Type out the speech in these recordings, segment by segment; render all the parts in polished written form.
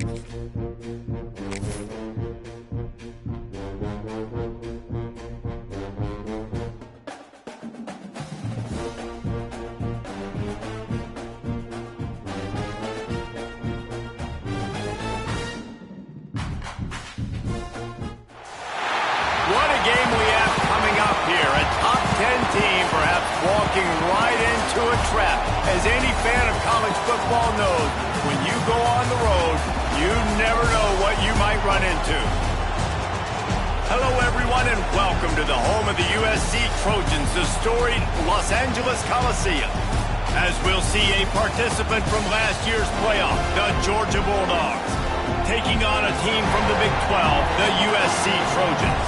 What a game we have coming up here. A top 10 team perhaps walking right into a trap. As any fan of college football knows, when you go on the road, you never know what you might run into. Hello, everyone, and welcome to the home of the USC Trojans, the storied Los Angeles Coliseum. As we'll see a participant from last year's playoff, the Georgia Bulldogs, taking on a team from the Big 12, the USC Trojans.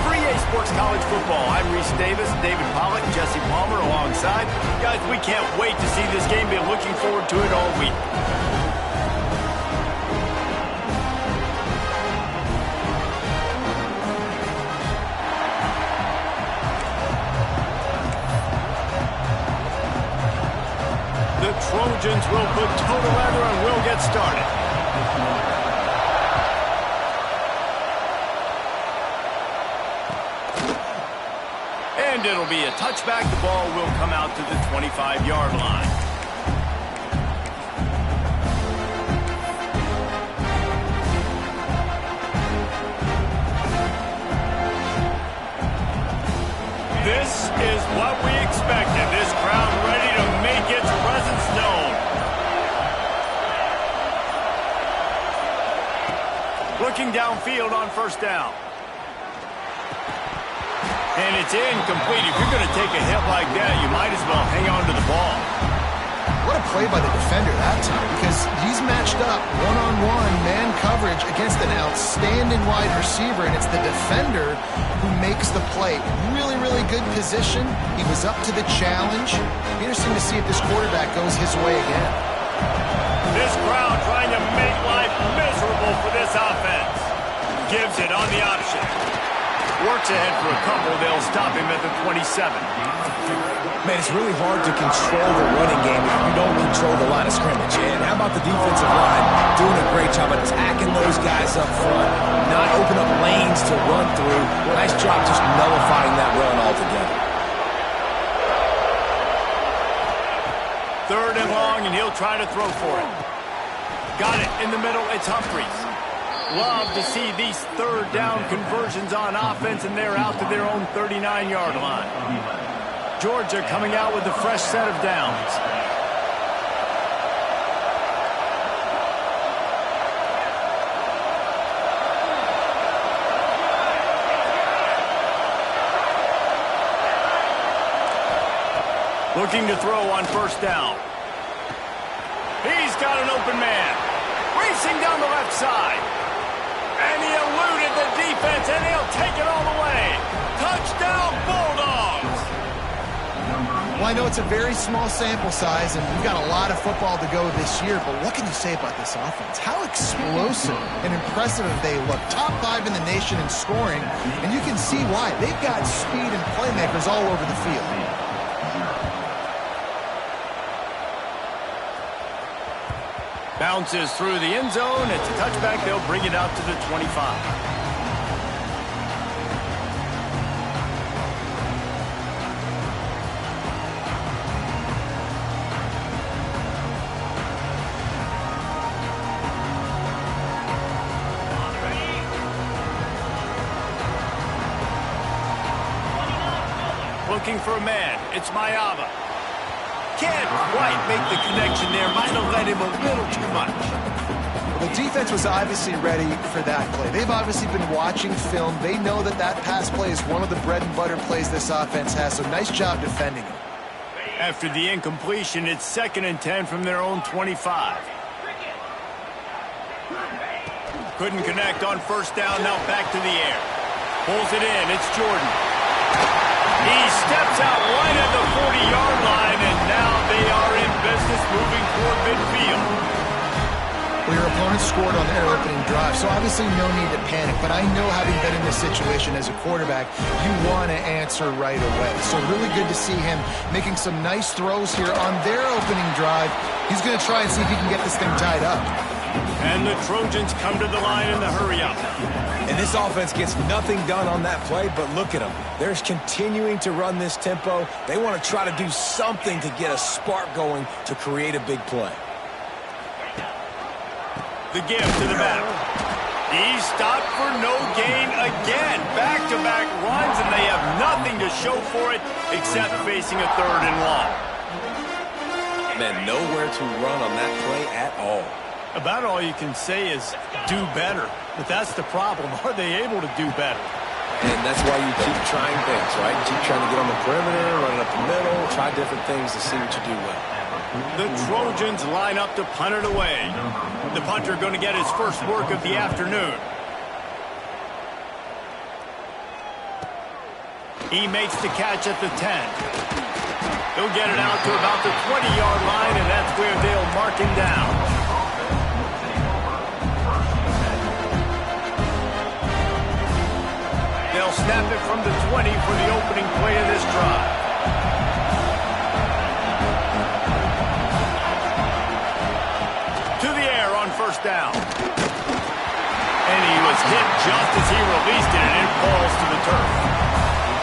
For EA Sports College Football, I'm Reese Davis, David Pollack, Jesse Palmer alongside. Guys, we can't wait to see this game. Been looking forward to it all week. The Trojans will put toe to leather and we'll get started. And it'll be a touchback. The ball will come out to the 25-yard line. This is what we expected. This crowd ready to make its presence known. Looking downfield on first down. And it's incomplete. If you're going to take a hit like that, you might as well hang on to the ball. What a play by the defender that time, because he's matched up one-on-one man coverage against an outstanding wide receiver, and it's the defender who makes the play. Really, really good position. He was up to the challenge. Interesting to see if this quarterback goes his way again. This crowd trying to make life miserable for this offense. Gives it on the option. Works ahead for a couple. They'll stop him at the 27. Man, it's really hard to control the running game if you don't control the line of scrimmage. And how about the defensive line doing a great job attacking those guys up front, not open up lanes to run through. Nice job just nullifying that run altogether. Third and long, and he'll try to throw for it. Got it in the middle. It's Humphries. Love to see these third down conversions on offense, and they're out to their own 39-yard line. Georgia coming out with a fresh set of downs. Looking to throw on first down. He's got an open man. Racing down the left side. And he eluded the defense, and he'll take it all the way. Touchdown, Bulldogs! Well, I know it's a very small sample size, and we've got a lot of football to go this year, but what can you say about this offense? How explosive and impressive they look. Top 5 in the nation in scoring, and you can see why. They've got speed and playmakers all over the field. Bounces through the end zone. It's a touchback. They'll bring it out to the 25. Looking for a man. It's Mayava. Can't quite make the connection there. Might have led him a little too much. Well, the defense was obviously ready for that play. They've obviously been watching film. They know that that pass play is one of the bread and butter plays this offense has, so nice job defending it. After the incompletion, it's 2nd and 10 from their own 25. Couldn't connect on first down. Now back to the air. Pulls it in. It's Jordan. He steps out right at the 40-yard line, and now they are in business moving toward midfield. Well, your opponent scored on their opening drive, so obviously no need to panic. But I know, having been in this situation as a quarterback, you want to answer right away. So really good to see him making some nice throws here on their opening drive. He's going to try and see if he can get this thing tied up. And the Trojans come to the line in the hurry-up. And this offense gets nothing done on that play, but look at them. They're continuing to run this tempo. They want to try to do something to get a spark going to create a big play. The give to the back. He's stopped for no gain again. Back-to-back runs, and they have nothing to show for it except facing a 3rd and long. Man, nowhere to run on that play at all. About all you can say is do better. But that's the problem. Are they able to do better? And that's why you keep trying things, right? Keep trying to get on the perimeter, run it up the middle, try different things to see what you do well. The Trojans line up to punt it away. The punter going to get his first work of the afternoon. He makes the catch at the 10. He'll get it out to about the 20-yard line, and that's where they'll mark him down. They'll snap it from the 20 for the opening play of this drive. To the air on 1st down. And he was hit just as he released it, and it falls to the turf.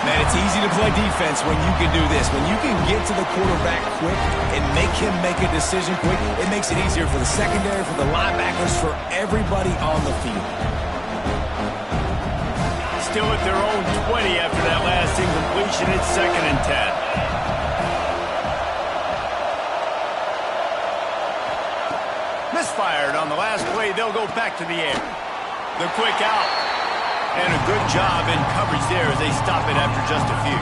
Man, it's easy to play defense when you can do this. When you can get to the quarterback quick and make him make a decision quick, it makes it easier for the secondary, for the linebackers, for everybody on the field. Still at their own 20 after that last incompletion. It's 2nd and 10. Misfired on the last play. They'll go back to the air. The quick out. And a good job in coverage there as they stop it after just a few.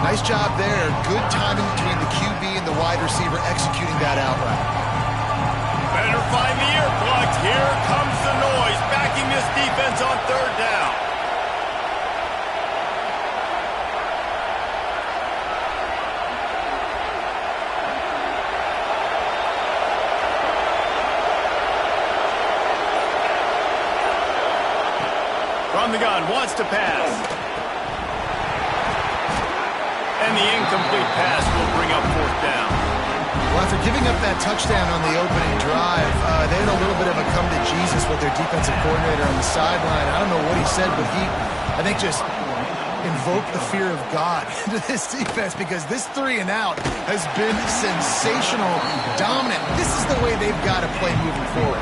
Nice job there. Good timing between the QB and the wide receiver executing that out right. Better find the earplugs. Here comes the noise, backing this defense on 3rd down. From the gun, wants to pass. And the incomplete pass will bring up 4th down. Well, after giving up that touchdown on the opening drive, they had a little bit of a come to Jesus with their defensive coordinator on the sideline. I don't know what he said, but he, I think, just invoked the fear of God into this defense because this 3 and out has been sensational, dominant. This is the way they've got to play moving forward.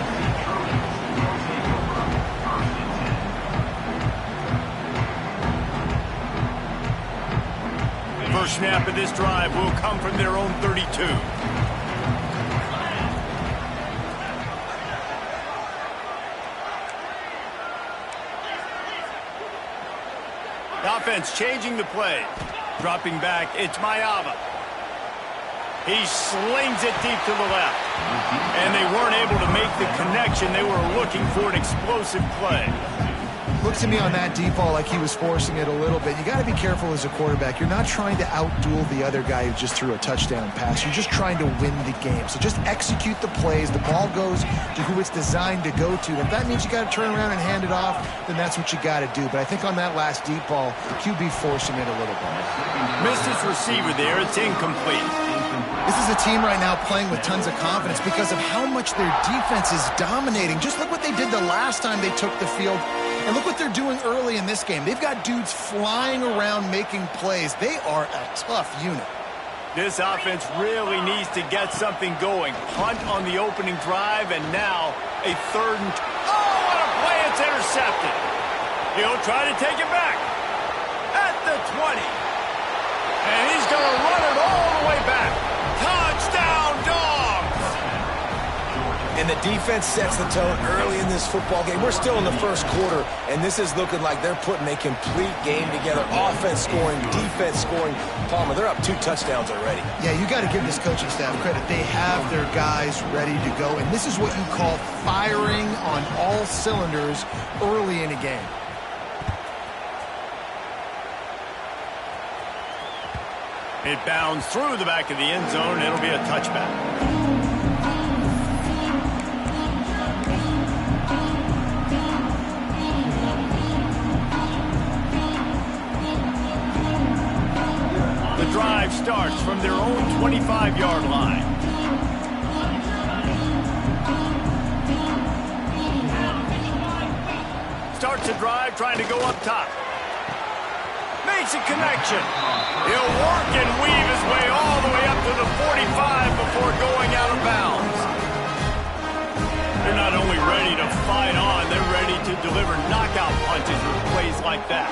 First snap of this drive will come from their own 32. The offense changing the play. Dropping back, it's Mayava. He slings it deep to the left. And they weren't able to make the connection. They were looking for an explosive play. Looks to me on that deep ball like he was forcing it a little bit. You got to be careful as a quarterback. You're not trying to outduel the other guy who just threw a touchdown pass. You're just trying to win the game. So just execute the plays. The ball goes to who it's designed to go to. If that means you got to turn around and hand it off, then that's what you got to do. But I think on that last deep ball, QB forcing it a little bit. Missed his receiver there. It's incomplete. This is a team right now playing with tons of confidence because of how much their defense is dominating. Just look what they did the last time they took the field. And look what they're doing early in this game. They've got dudes flying around making plays. They are a tough unit. This offense really needs to get something going. Punt on the opening drive, and now a 3rd and... Oh, what a play! It's intercepted. He'll try to take it back at the 20. And he's going to run it all the way back. Touchdown, Dogs! And the defense sets the tone early in this football game. We're still in the first quarter, and this is looking like they're putting a complete game together. Offense scoring, defense scoring. Palmer, they're up 2 touchdowns already. Yeah, you got to give this coaching staff credit. They have their guys ready to go, and this is what you call firing on all cylinders early in a game. It bounds through the back of the end zone. It'll be a touchback. The drive starts from their own 25-yard line. starts a drive trying to go up top. Makes a connection. He'll work and weave his way all the way up to the 45 before going out of bounds. They're not only ready to fight on, they're ready to deliver knockout punches with plays like that.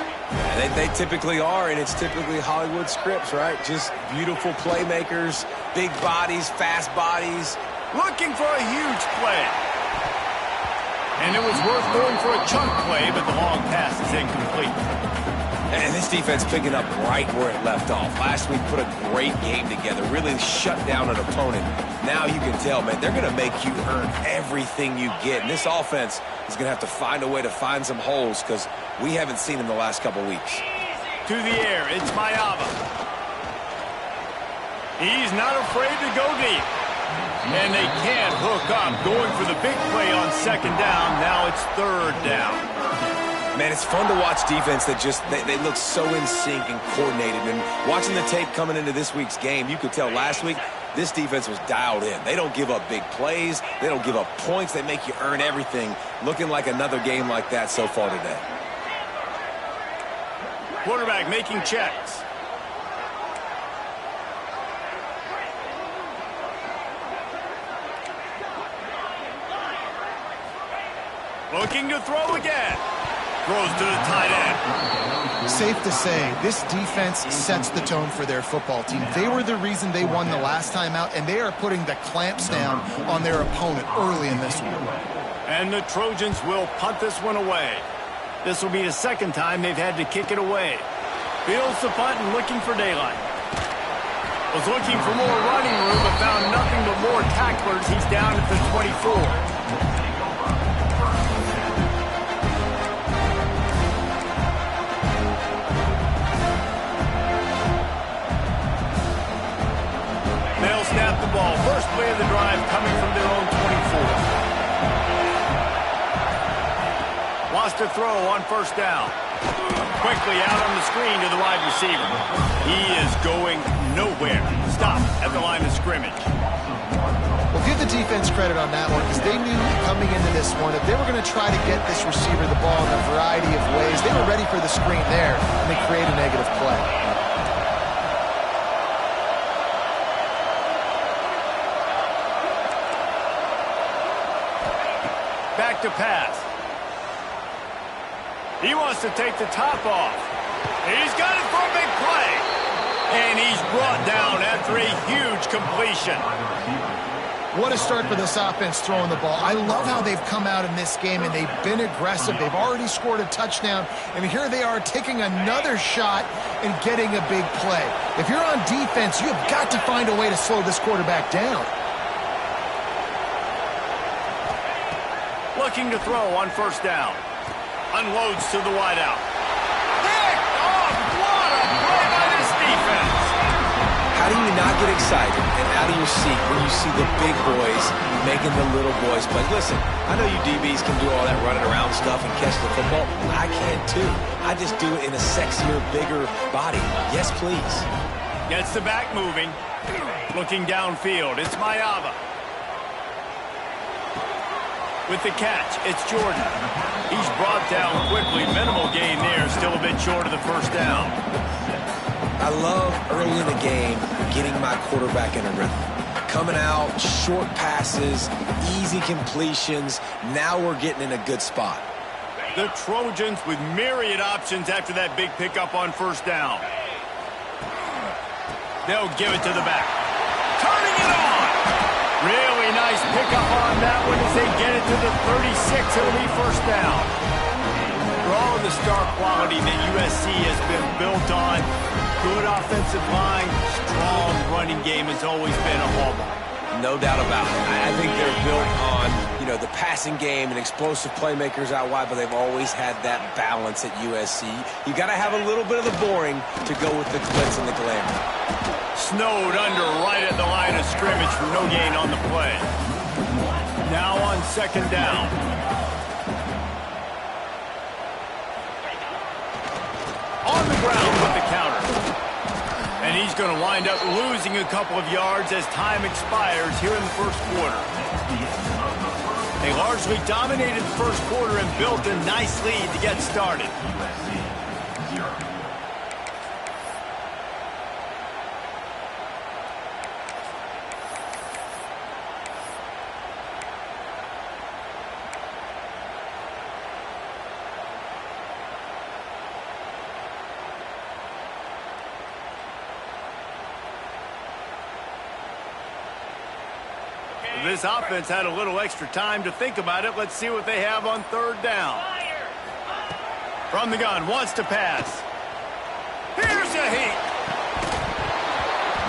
Yeah, they typically are, and it's typically Hollywood scripts, right? Just beautiful playmakers, big bodies, fast bodies. Looking for a huge play. And it was worth going for a chunk play, but the long pass is incomplete. And this defense picking up right where it left off. Last week put a great game together, really shut down an opponent. Now you can tell, man, they're going to make you earn everything you get. And this offense is going to have to find a way to find some holes because we haven't seen them the last couple weeks. To the air, it's Mayava. He's not afraid to go deep. And they can't hook up, going for the big play on second down. Now it's third down. Man, it's fun to watch defense that just, they look so in sync and coordinated. And watching the tape coming into this week's game, you could tell last week this defense was dialed in. They don't give up big plays. They don't give up points. They make you earn everything. Looking like another game like that so far today. Quarterback making checks. Looking to throw again. Throws to the tight end. Safe to say, this defense sets the tone for their football team. They were the reason they won the last time out, and they are putting the clamps down on their opponent early in this one. And the Trojans will punt this one away. This will be the second time they've had to kick it away. Fields the punt and looking for daylight. Was looking for more running room, but found nothing but more tacklers. He's down at the 24. They'll snap the ball. First play of the drive coming from their own 24. Wants to throw on first down. Quickly out on the screen to the wide receiver. He is going nowhere. Stop at the line of scrimmage. Well, give the defense credit on that one because they knew coming into this one if they were going to try to get this receiver the ball in a variety of ways, they were ready for the screen there, and they create a negative play. Back to pass. He wants to take the top off. He's got it for a big play. And he's brought down after a huge completion. What a start for this offense throwing the ball. I love how they've come out in this game, and they've been aggressive. They've already scored a touchdown, and here they are taking another shot and getting a big play. If you're on defense, you've got to find a way to slow this quarterback down. Looking to throw on first down. Unloads to the wideout. Picked off! What a play by this defense! How do you not get excited and out of your seat when you see the big boys making the little boys play? Listen, I know you DBs can do all that running around stuff and catch the football. I can too. I just do it in a sexier, bigger body. Yes, please. Gets the back moving. Looking downfield. It's Mayava. With the catch, it's Jordan. He's brought down quickly. Minimal gain there. Still a bit short of the first down. I love early in the game getting my quarterback in a rhythm. Coming out, short passes, easy completions. Now we're getting in a good spot. The Trojans with myriad options after that big pickup on first down. They'll give it to the back. Turning it on. Really nice pickup on that one as they get it to the 36. It'll be first down. For all of the star quality that USC has been built on, good offensive line, strong running game has always been a hallmark. No doubt about it. I think they're built on, the passing game and explosive playmakers out wide, but they've always had that balance at USC. You got to have a little bit of the boring to go with the glitz and the glamour. Snowed under right at the line of scrimmage for no gain on the play. Now on second down. On the ground with the counter. And he's going to wind up losing a couple of yards as time expires here in the first quarter. They largely dominated the first quarter and built a nice lead to get started. This offense had a little extra time to think about it. Let's see what they have on third down. From the gun, wants to pass. Here's a heat.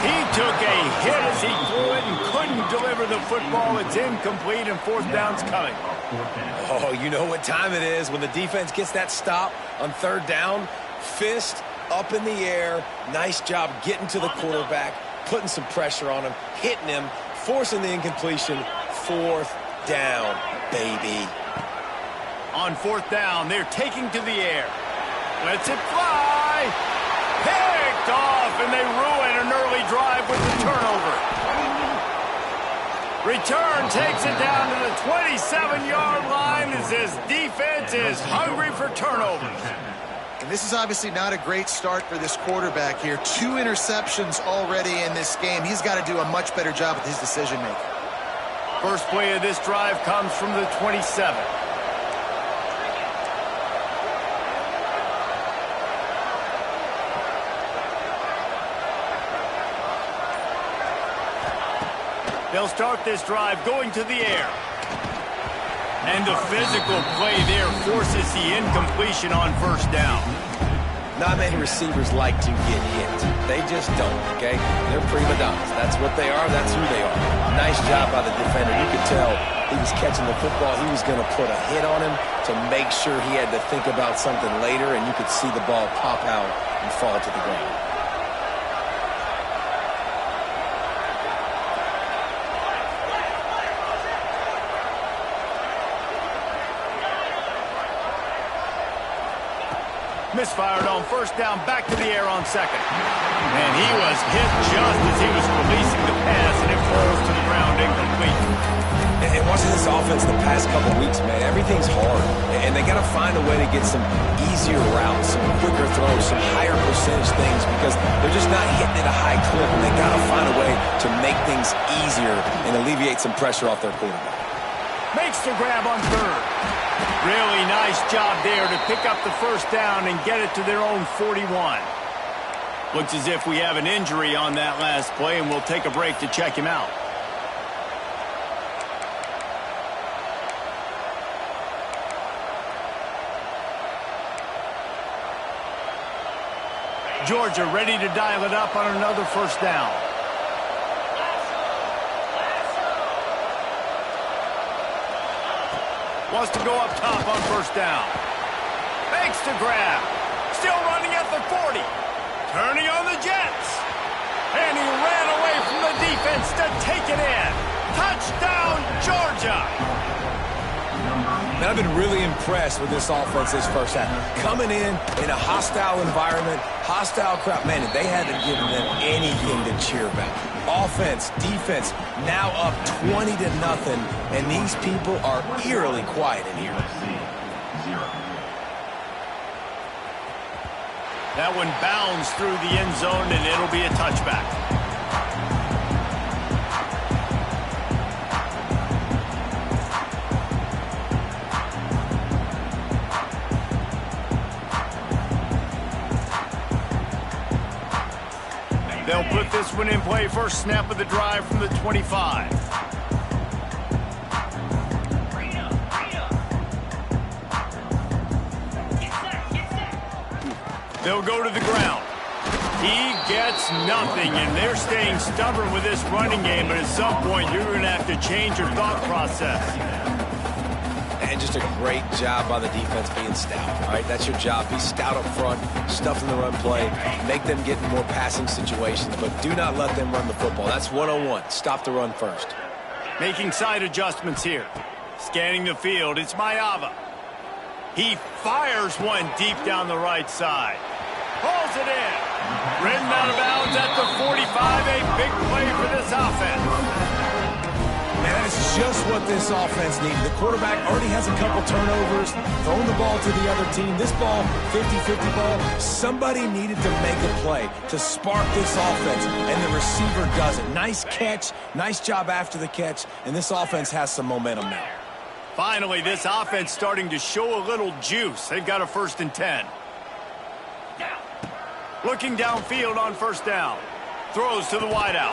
He took a hit as he threw it and couldn't deliver the football. It's incomplete and fourth down's coming. Oh, you know what time it is when the defense gets that stop on third down. Fist up in the air. Nice job getting to the quarterback, putting some pressure on him, hitting him, forcing the incompletion. Fourth down, baby. On fourth down, they're taking to the air. Lets it fly. Picked off, and they ruin an early drive with the turnover. Return takes it down to the 27-yard line as this defense is hungry for turnovers. And this is obviously not a great start for this quarterback here. 2 interceptions already in this game. He's got to do a much better job with his decision-making. First play of this drive comes from the 27. They'll start this drive going to the air. And the physical play there forces the incompletion on first down. Not many receivers like to get hit. They just don't, okay? They're prima donnas. That's what they are. That's who they are. Nice job by the defender. You could tell he was catching the football. He was going to put a hit on him to make sure he had to think about something later, and you could see the ball pop out and fall to the ground. Misfired on first down, back to the air on second. And he was hit just as he was releasing the pass, and it falls to the ground incomplete. And watching this offense the past couple weeks, man, everything's hard. And they got to find a way to get some easier routes, some quicker throws, some higher percentage things because they're just not hitting at a high clip. And they got to find a way to make things easier and alleviate some pressure off their quarterback. Makes the grab on third. Really nice job there to pick up the first down and get it to their own 41. Looks as if we have an injury on that last play, and we'll take a break to check him out. Georgia ready to dial it up on another first down. Wants to go up top on first down. Makes the grab. Still running at the 40. Turning on the Jets. And he ran away from the defense to take it in. Touchdown, Georgia. And I've been really impressed with this offense this first half. Coming in a hostile environment, hostile crowd. Man, they haven't given them anything to cheer about. Offense, defense, now up 20-0, and these people are eerily quiet in here. That one bounds through the end zone, and it'll be a touchback. They'll put this one in play. First snap of the drive from the 25. They'll go to the ground. He gets nothing, and they're staying stubborn with this running game, but at some point you're going to have to change your thought process. And just a great job by the defense being stout, all right? That's your job. Be stout up front, stuff in the run play, make them get in more passing situations, but do not let them run the football. That's 101. Stop the run first. Making side adjustments here. Scanning the field, it's Mayava. He fires one deep down the right side. Pulls it in. Ridden out of bounds at the 45. A big play for this offense. Man, that is just what this offense needed. The quarterback already has a couple turnovers, throwing the ball to the other team. This ball, 50-50 ball, somebody needed to make a play to spark this offense, and the receiver does it. Nice catch, nice job after the catch, and this offense has some momentum now. Finally, this offense starting to show a little juice. They've got a 1st and 10. Looking downfield on 1st down. Throws to the wideout.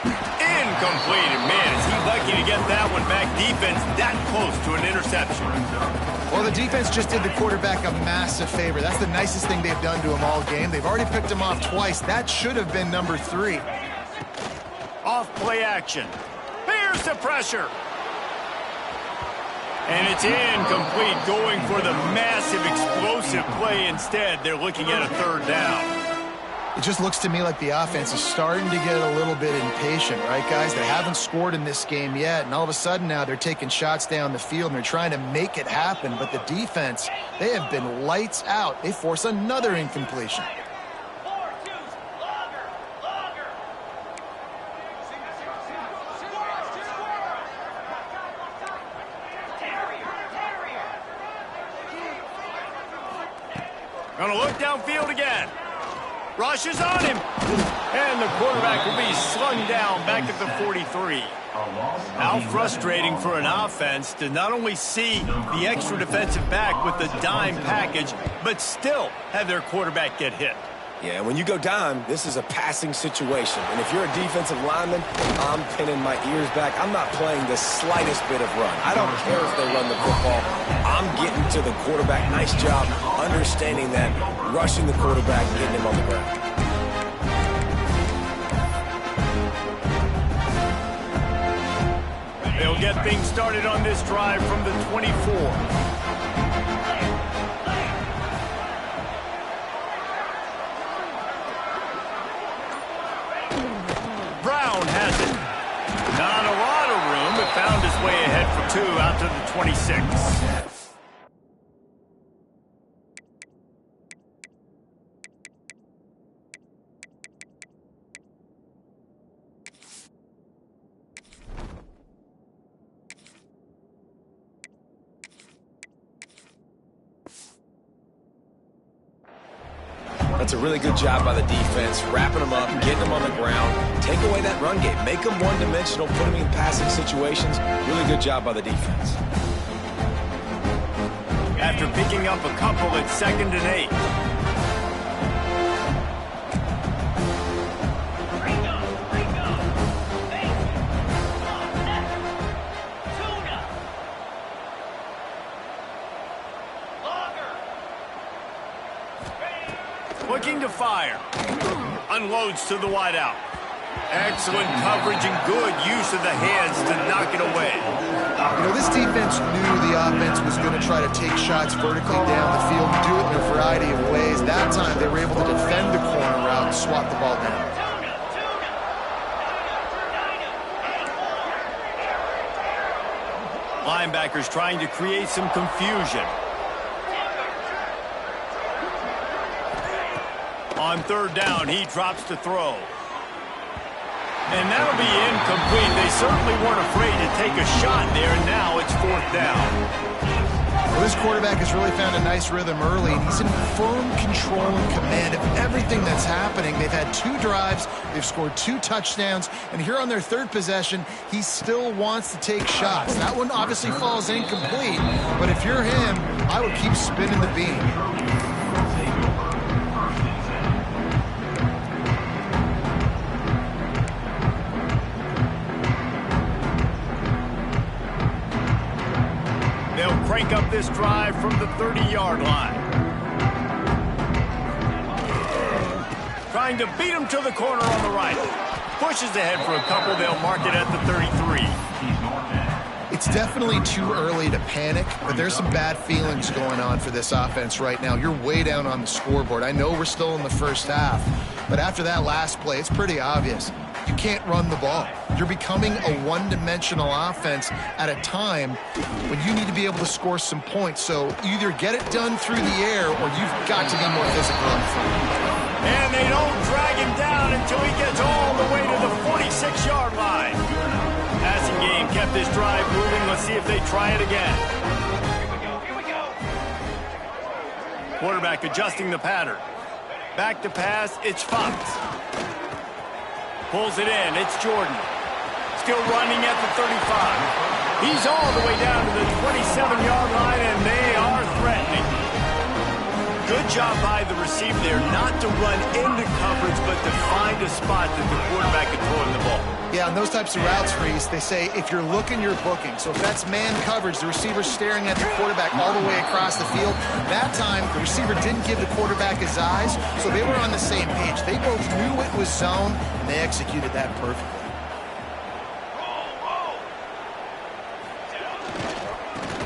Incomplete. And man, is he lucky to get that one back. Defense that close to an interception. Well, the defense just did the quarterback a massive favor. That's the nicest thing they've done to him all game. They've already picked him off twice. That should have been number 3. Off play action. Here's the pressure. And it's incomplete, going for the massive explosive play instead. They're looking at a 3rd down. It just looks to me like the offense is starting to get a little bit impatient, right, guys? They haven't scored in this game yet, and all of a sudden now they're taking shots down the field, and they're trying to make it happen. But the defense, they have been lights out. They force another incompletion. Gonna look downfield again. Rushes on him. And the quarterback will be slung down back at the 43. How frustrating for an offense to not only see the extra defensive back with the dime package, but still have their quarterback get hit. Yeah, when you go dime, this is a passing situation. And if you're a defensive lineman, I'm pinning my ears back. I'm not playing the slightest bit of run. I don't care if they run the football. I'm getting to the quarterback. Nice job understanding that, rushing the quarterback, getting him on the ground. They'll get things started on this drive from the 24. Has it. Not a lot of room, but found his way ahead for 2 out to the 26. That's a really good job by the defense, wrapping them up, getting them on the ground, take away that run game, make them one-dimensional, put them in passing situations. Really good job by the defense. After picking up a couple at 2nd and 8. Looking to fire. Unloads to the wideout. Excellent coverage and good use of the hands to knock it away. You know, this defense knew the offense was going to try to take shots vertically down the field and do it in a variety of ways. That time they were able to defend the corner route and swat the ball down. Linebackers trying to create some confusion. On 3rd down, he drops to throw. And that'll be incomplete. They certainly weren't afraid to take a shot there, and now it's 4th down. Well, this quarterback has really found a nice rhythm early, and he's in firm control and command of everything that's happening. They've had 2 drives, they've scored 2 touchdowns, and here on their 3rd possession, he still wants to take shots. That one obviously falls incomplete, but if you're him, I would keep spinning the beam. Crank up this drive from the 30-yard line. Trying to beat him to the corner on the right. Pushes ahead for a couple. They'll mark it at the 33. It's definitely too early to panic, but there's some bad feelings going on for this offense right now. You're way down on the scoreboard. I know we're still in the first half, but after that last play, it's pretty obvious. You can't run the ball. You're becoming a one-dimensional offense at a time when you need to be able to score some points. So either get it done through the air or you've got to be more physical up front. And they don't drag him down until he gets all the way to the 46-yard line. Passing game kept this drive moving. Let's see if they try it again. Quarterback adjusting the pattern. Back to pass, it's Fox. Pulls it in, it's Jordan. Still running at the 35. He's all the way down to the 27-yard line, and they are threatening. Good job by the receiver there, not to run into coverage, but to find a spot that the quarterback can throw in the ball. Yeah, on those types of routes, Reese, they say if you're looking, you're booking. So if that's man coverage, the receiver's staring at the quarterback all the way across the field. That time, the receiver didn't give the quarterback his eyes, so they were on the same page. They both knew it was zone, and they executed that perfectly.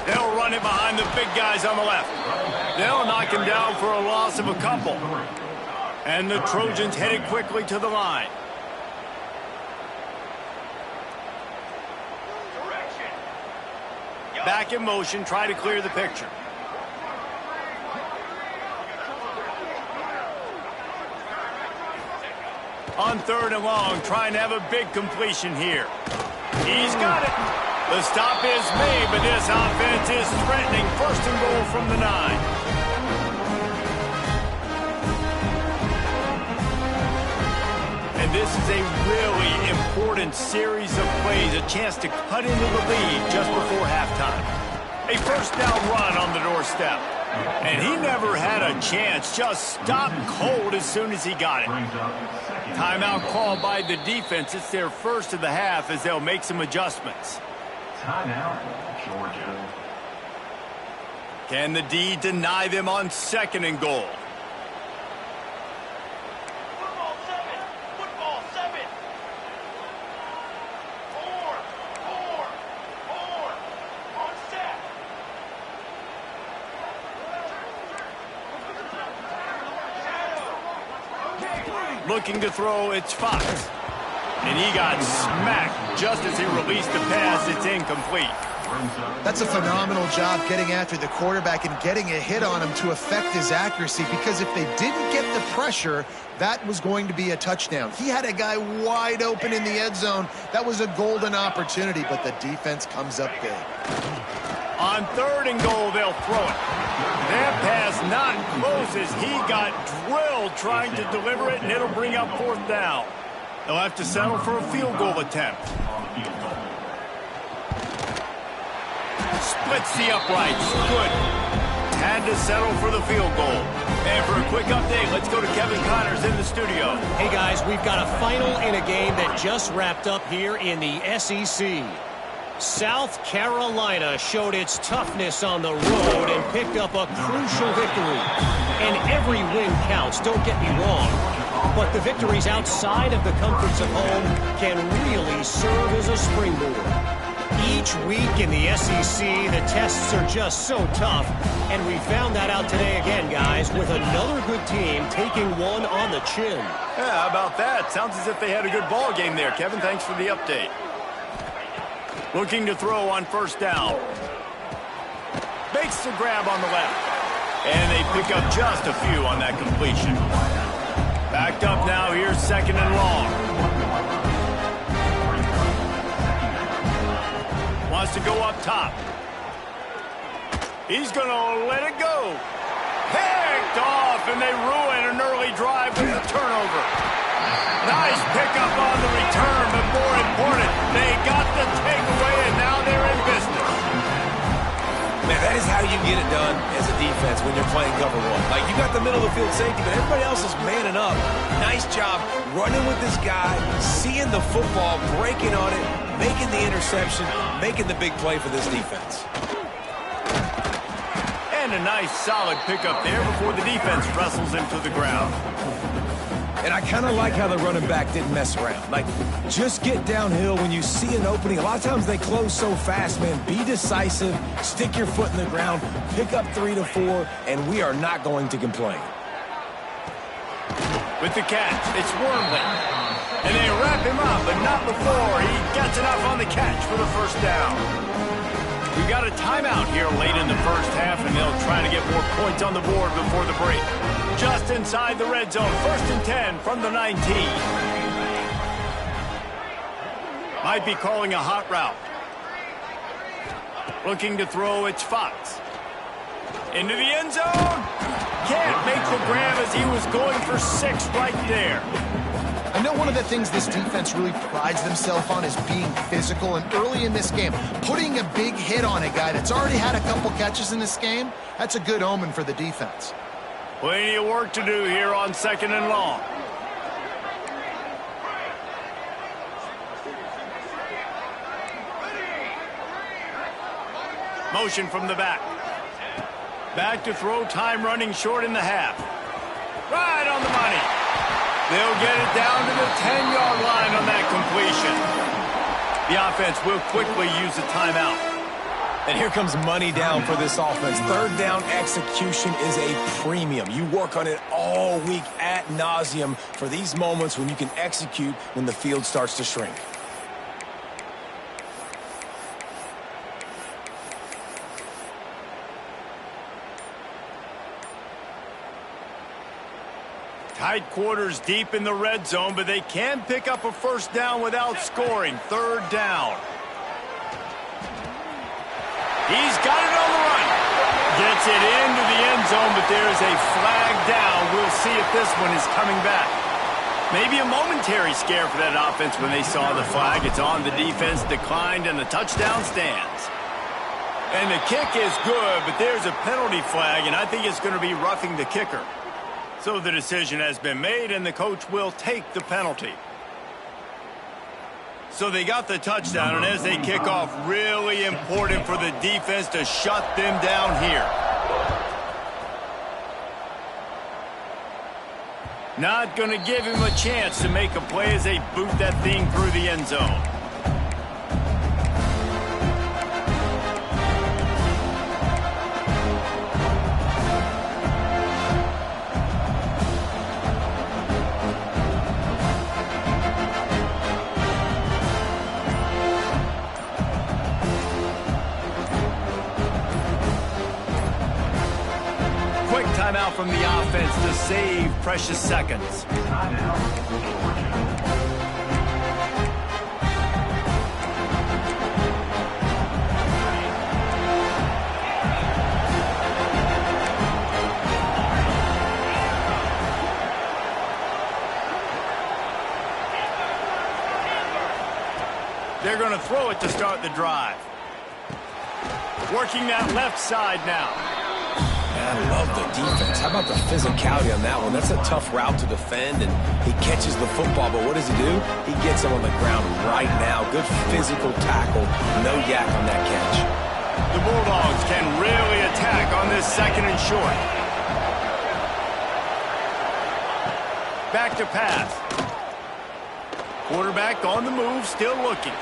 They'll run it behind the big guys on the left. They'll knock him down for a loss of a couple. And the Trojans headed quickly to the line. Back in motion, try to clear the picture. On 3rd and long, trying to have a big completion here. He's got it. The stop is made, but this offense is threatening. 1st and goal from the 9. And this is a really important series of plays, a chance to cut into the lead just before halftime. A 1st down run on the doorstep. And he never had a chance, just stopped cold as soon as he got it. Timeout called by the defense. It's their first of the half as they'll make some adjustments. Timeout, Georgia. Can the D deny them on 2nd and goal? Football 7. 4. On set. Looking to throw, it's Fox. And he got smacked just as he released the pass. It's incomplete. That's a phenomenal job getting after the quarterback and getting a hit on him to affect his accuracy, because if they didn't get the pressure, that was going to be a touchdown. He had a guy wide open in the end zone. That was a golden opportunity, but the defense comes up big. On 3rd and goal, they'll throw it. That pass not close as he got drilled trying to deliver it, and it'll bring up 4th down. They'll have to settle for a field goal attempt. Splits the uprights. Good. Had to settle for the field goal. And for a quick update, let's go to Kevin Connors in the studio. Hey, guys, we've got a final in a game that just wrapped up here in the SEC. South Carolina showed its toughness on the road and picked up a crucial victory. And every win counts, don't get me wrong. But the victories outside of the comforts of home can really serve as a springboard. Each week in the SEC, the tests are just so tough. And we found that out today again, guys, with another good team taking one on the chin. Yeah, how about that? Sounds as if they had a good ball game there. Kevin, thanks for the update. Looking to throw on 1st down. Makes the grab on the left. And they pick up just a few on that completion. Backed up now, here's 2nd and long. Wants to go up top. He's going to let it go. Picked off, and they ruin an early drive with a turnover. Nice pickup on the return, but more important, they got the takeaway, and now they're in business. Man, that is how you get it done as a defense when you're playing cover 1. Like, you got the middle of the field safety, but everybody else is manning up. Nice job running with this guy, seeing the football, breaking on it, making the interception, making the big play for this defense. And a nice, solid pickup there before the defense wrestles him to the ground. And I kind of like how the running back didn't mess around. Like, just get downhill when you see an opening. A lot of times they close so fast, man. Be decisive, stick your foot in the ground, pick up 3 to 4, and we are not going to complain. With the catch, it's Wormley. And they wrap him up, but not before he gets enough on the catch for the 1st down. We've got a timeout here late in the 1st half, and they'll try to get more points on the board before the break. Just inside the red zone, 1st and 10 from the 19. Might be calling a hot route. Looking to throw, it's Fox. Into the end zone. Can't make the grab as he was going for 6 right there. I know one of the things this defense really prides themselves on is being physical, and early in this game, putting a big hit on a guy that's already had a couple catches in this game, that's a good omen for the defense. Plenty of work to do here on 2nd and long. Motion from the back. Back to throw, time running short in the half. Right on the money. They'll get it down to the 10-yard line on that completion. The offense will quickly use a timeout. And here comes money down for this offense. 3rd down execution is a premium. You work on it all week ad nauseum for these moments when you can execute when the field starts to shrink. Tight quarters deep in the red zone, but they can pick up a 1st down without scoring. 3rd down. He's got it on the run. Gets it into the end zone, but there's a flag down. We'll see if this one is coming back. Maybe a momentary scare for that offense when they saw the flag. It's on, the defense declined, and the touchdown stands. And the kick is good, but there's a penalty flag, and I think it's going to be roughing the kicker. So the decision has been made, and the coach will take the penalty. So they got the touchdown, and as they kick off, really important for the defense to shut them down here. Not going to give him a chance to make a play as they boot that thing through the end zone. Timeout from the offense to save precious seconds. They're going to throw it to start the drive. Working that left side now. I love the defense. How about the physicality on that one? That's a tough route to defend, and he catches the football, but what does he do? He gets him on the ground right now. Good physical tackle. No yak on that catch. The Bulldogs can really attack on this 2nd and short. Back to pass. Quarterback on the move, still looking.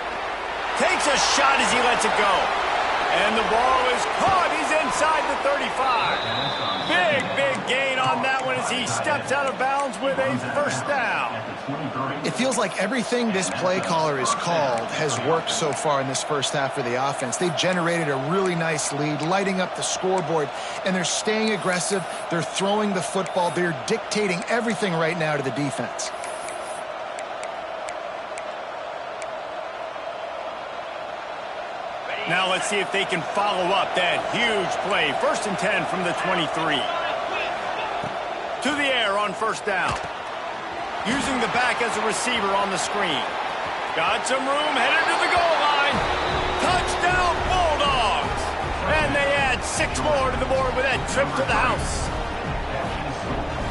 Takes a shot as he lets it go. And the ball is caught. He's inside the 35. Big gain on that one as he steps out of bounds with a 1st down. It feels like everything this play caller has called has worked so far in this 1st half for the offense. They've generated a really nice lead, lighting up the scoreboard, and they're staying aggressive. They're throwing the football. They're dictating everything right now to the defense. Now let's see if they can follow up that huge play. 1st and 10 from the 23. To the air on 1st down. Using the back as a receiver on the screen. Got some room, headed to the goal line. Touchdown Bulldogs! And they add 6 more to the board with that trip to the house.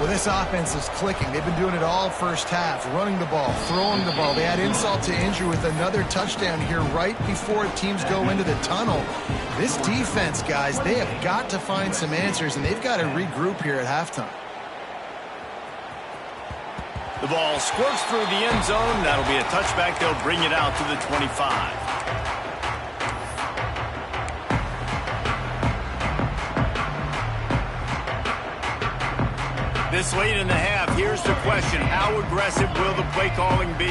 Well, this offense is clicking. They've been doing it all 1st half, running the ball, throwing the ball. They add insult to injury with another touchdown here right before teams go into the tunnel. This defense, guys, they have got to find some answers, and they've got to regroup here at halftime. The ball squirts through the end zone. That'll be a touchback. They'll bring it out to the 25. This late in the half, here's the question. How aggressive will the play calling be?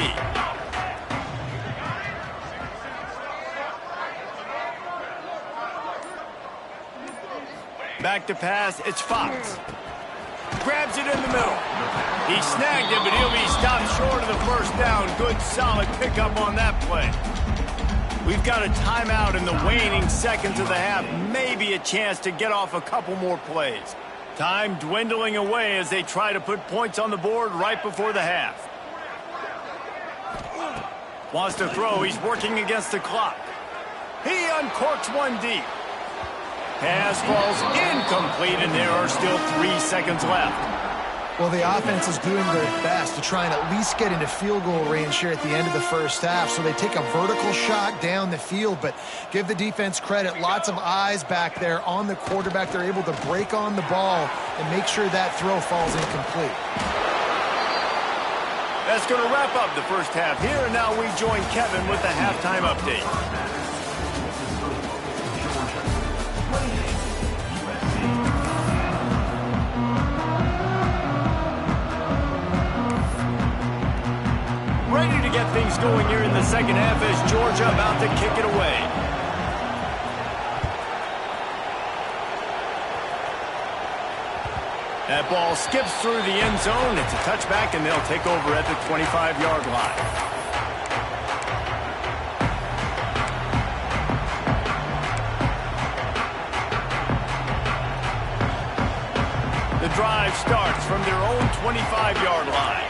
Back to pass, it's Fox. Grabs it in the middle. He snagged it, but he'll be stopped short of the 1st down. Good, solid pickup on that play. We've got a timeout in the waning seconds of the half. Maybe a chance to get off a couple more plays. Time dwindling away as they try to put points on the board right before the half. Wants to throw. He's working against the clock. He uncorks one deep. Pass falls incomplete, and there are still 3 seconds left. Well, the offense is doing their best to try and at least get into field goal range here at the end of the first half. So they take a vertical shot down the field, but give the defense credit. Lots of eyes back there on the quarterback. They're able to break on the ball and make sure that throw falls incomplete. That's going to wrap up the first half here, and now we join Kevin with the halftime update. Ready to get things going here in the second half as Georgia about to kick it away. That ball skips through the end zone. It's a touchback, and they'll take over at the 25-yard line. The drive starts from their own 25-yard line.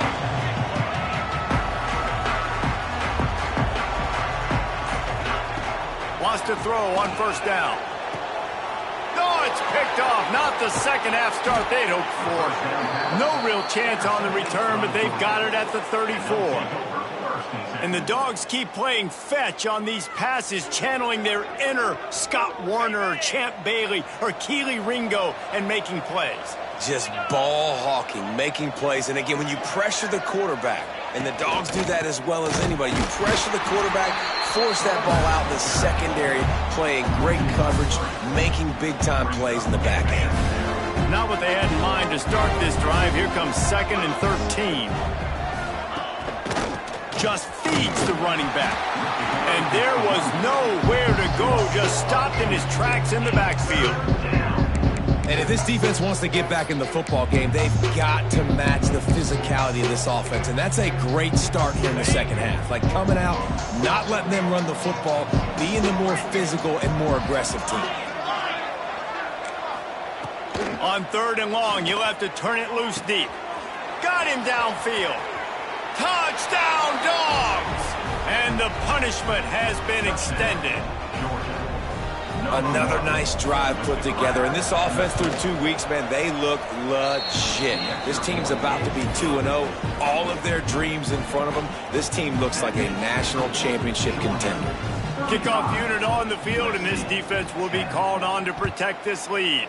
Wants to throw on first down. No, it's picked off. Not the second half start they'd hoped for. No real chance on the return, but they've got it at the 34. And the Dogs keep playing fetch on these passes, channeling their inner Scott Warner or Champ Bailey or Keely Ringo and making plays. Just ball hawking, making plays. And again, when you pressure the quarterback, and the Dogs do that as well as anybody, you pressure the quarterback, force that ball out in the secondary, playing great coverage, making big-time plays in the back end. Not what they had in mind to start this drive. Here comes 2nd and 13. Just feeds the running back. And there was nowhere to go, just stopped in his tracks in the backfield. And if this defense wants to get back in the football game, they've got to match the physicality of this offense. And that's a great start here in the second half. Like coming out, not letting them run the football, being the more physical and more aggressive team. On 3rd and long, you'll have to turn it loose deep. Got him downfield. Touchdown, Dogs! And the punishment has been extended. Another nice drive put together. And this offense through 2 weeks, man, they look legit. This team's about to be 2-0. All of their dreams in front of them. This team looks like a national championship contender. Kickoff unit on the field, and this defense will be called on to protect this lead.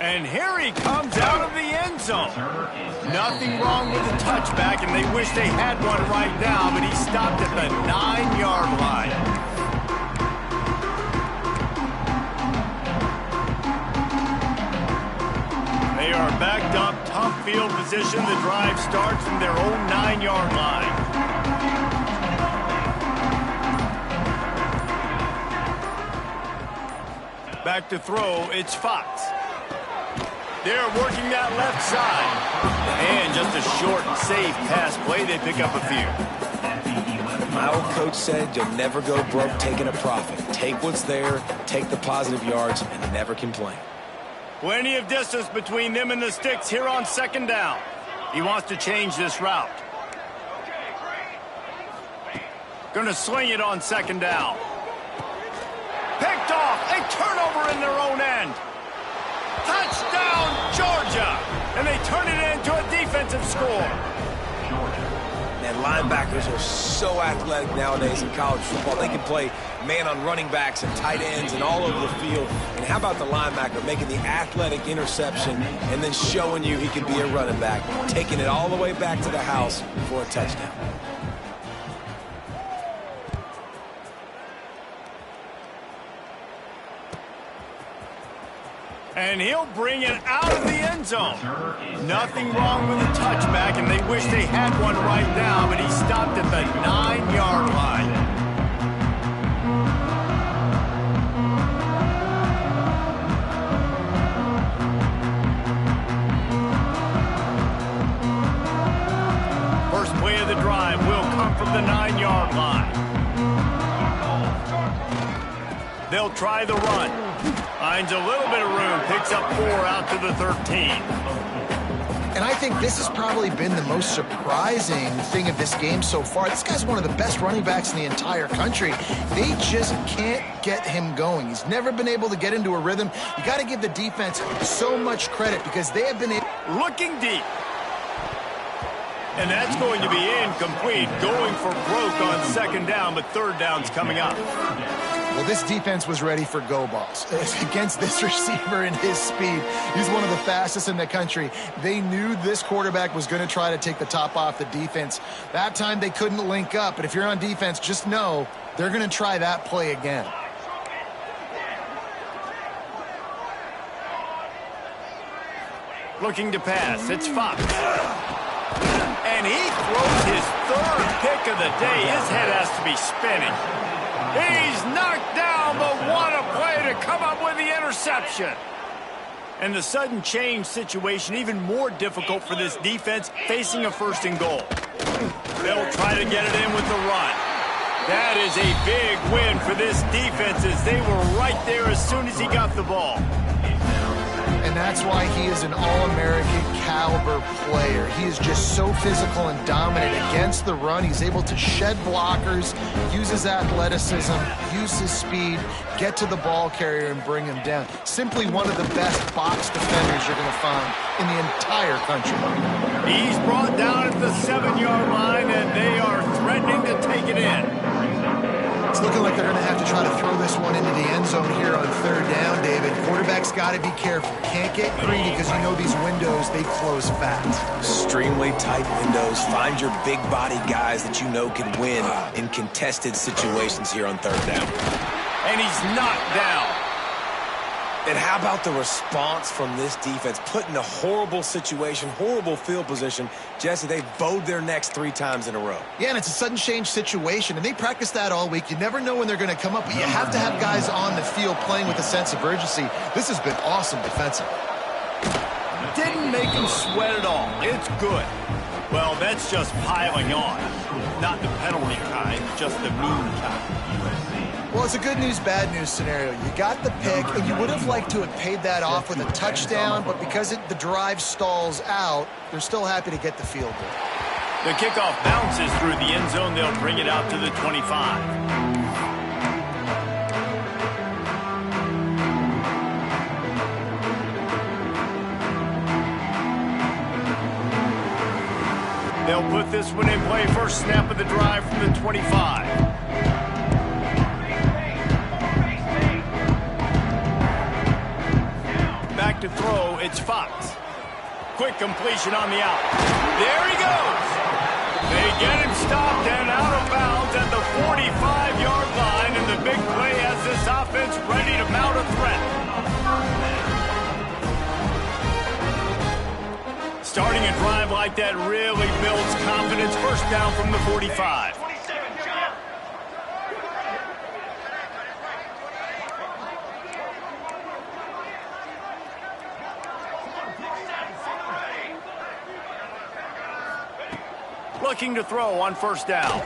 And here he comes out of the end zone. Nothing wrong with the touchback, and they wish they had one right now, but he stopped at the 9-yard line. They are backed up, tough field position. The drive starts from their own 9-yard line. Back to throw, it's Fox. They're working that left side. And just a short, safe pass play. They pick up a few. My old coach said you'll never go broke taking a profit. Take what's there, take the positive yards, and never complain. Plenty of distance between them and the sticks here on 2nd down. He wants to change this route. Gonna sling it on 2nd down. Picked off. A turnover in their own end. Touchdown, Georgia! And they turn it into a defensive score. Man, linebackers are so athletic nowadays in college football. They can play man on running backs and tight ends and all over the field. And how about the linebacker making the athletic interception and then showing you he can be a running back, taking it all the way back to the house for a touchdown. And he'll bring it out of the end zone. Nothing wrong with the touchback, and they wish they had one right now, but he stopped at the 9-yard line. First play of the drive. They'll try the run. Finds a little bit of room. Picks up 4 out to the 13. And I think this has probably been the most surprising thing of this game so far. This guy's one of the best running backs in the entire country. They just can't get him going. He's never been able to get into a rhythm. You got to give the defense so much credit because they have been looking deep. And that's going to be incomplete. Going for broke on second down, but third down's coming up. Well, this defense was ready for go balls. Against this receiver and his speed, he's one of the fastest in the country. They knew this quarterback was going to try to take the top off the defense. That time they couldn't link up, but if you're on defense, just know they're going to try that play again. Looking to pass, it's Fox. And he throws his third pick of the day. His head has to be spinning. He's knocked down, but what a play to come up with the interception. And the sudden change situation even more difficult for this defense facing a 1st and goal. They'll try to get it in with the run. That is a big win for this defense as they were right there as soon as he got the ball. And that's why he is an All-American caliber player. He is just so physical and dominant against the run. He's able to shed blockers, use his athleticism, use his speed, get to the ball carrier and bring him down. Simply one of the best box defenders you're going to find in the entire country. He's brought down at the 7-yard line, and they are threatening to take it in. It's looking like they're going to have to try to throw this one into the end zone here on third down, David. Quarterback's got to be careful. Can't get greedy because you know these windows, they close fast. Extremely tight windows. Find your big body guys that you know can win in contested situations here on third down. And he's knocked down. And how about the response from this defense? Put in a horrible situation, horrible field position. Jesse, they bowed their necks 3 times in a row. Yeah, and it's a sudden change situation, and they practice that all week. You never know when they're going to come up, but you have to have guys on the field playing with a sense of urgency. This has been awesome defensively. Didn't make him sweat at all. It's good. Well, that's just piling on. Not the penalty kind, just the mean kind. Well, it's a good news, bad news scenario. You got the pick, and you would have liked to have paid that off with a touchdown, but because the drive stalls out, they're still happy to get the field goal. The kickoff bounces through the end zone. They'll bring it out to the 25. They'll put this one in play. First snap of the drive from the 25. Back to throw, it's Fox. Quick completion on the out. There he goes. They get him stopped and out of bounds at the 45-yard line, and the big play has this offense ready to mount a threat. Starting a drive like that really builds confidence. First down from the 45. Looking to throw on first down.